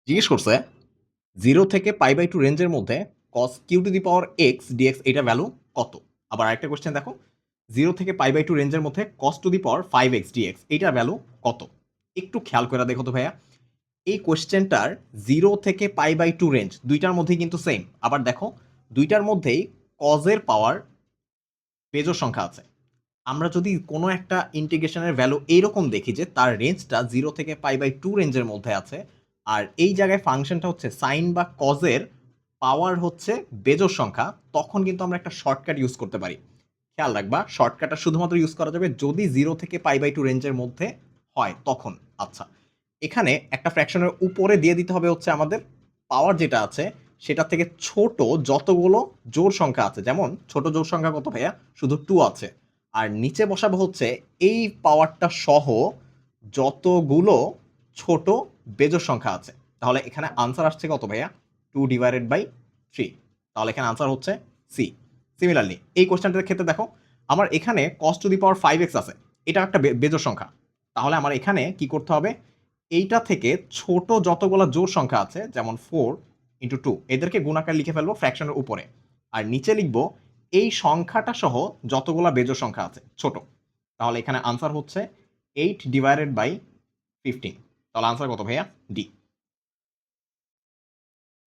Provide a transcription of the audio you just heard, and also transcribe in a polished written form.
জিজ্ঞেস করছে 0 থেকে π/2 রেঞ্জের মধ্যে cos Q to the power x dx এইটার ভ্যালু কত? আবার আরেকটা কোয়েশ্চেন দেখো 0 থেকে π/2 রেঞ্জের মধ্যে cos to the power 5x dx এইটার ভ্যালু কত? একটু খেয়াল করে দেখো তো ভাইয়া, এই কোয়েশ্চেনটার 0 থেকে π/2 রেঞ্জ দুইটার মধ্যেই কিন্তু সেম। আবার দেখো দুইটার মধ্যেই cos এর পাওয়ার বেজোড় সংখ্যা আছে। আমরা যদি কোনো একটা ইন্টিগ্রেশনের ভ্যালু এইরকম দেখি যে তার রেঞ্জটা 0 থেকে π/2 রেঞ্জের মধ্যে আছে, আর এই জায়গায় ফাংশনটা হচ্ছে সাইন বা কজের পাওয়ার হচ্ছে বেজোড় সংখ্যা, তখন কিন্তু আমরা একটা শর্টকাট ইউজ করতে পারি। খেয়াল রাখবা, শর্টকাটটা শুধুমাত্র ইউজ করা যাবে যদি 0 থেকে π/2 রেঞ্জের মধ্যে হয় তখন। আচ্ছা, এখানে একটা ফ্র্যাকশনের উপরে দিয়ে দিতে হবে হচ্ছে আমাদের পাওয়ার যেটা আছে সেটা থেকে ছোট যতগুলো জোড় সংখ্যা আছে। যেমন ছোট জোড় সংখ্যা কত ভাইয়া? শুধু 2 আছে। আর নিচে বসাবো হচ্ছে এই পাওয়ারটা সহ যতগুলো ছোট বেজোড় সংখ্যা আছে। তাহলে এখানে আনসার আসছে কত ভাইয়া? 2/3। তাহলে এখানে আনসার হচ্ছে সি। সিমিলারলি এই কোশ্চেনটার ক্ষেত্রে দেখো, আমার এখানে cos to the power 5x আছে, এটা একটা বেজোড় সংখ্যা। তাহলে আমার এখানে কি করতে হবে? এইটা থেকে ছোট যতগুলো জোড় সংখ্যা আছে যেমন 4 × 2 এদেরকে গুণাকার লিখে ফেলবো ফ্র্যাকশনের উপরে, আর নিচে লিখবো এই সংখ্যাটা সহ যতগুলা বেজোড় সংখ্যা আছে ছোট। তাহলে এখানে আনসার হচ্ছে 8/15। তাহলে আনসার কত ভাইয়া? ডি।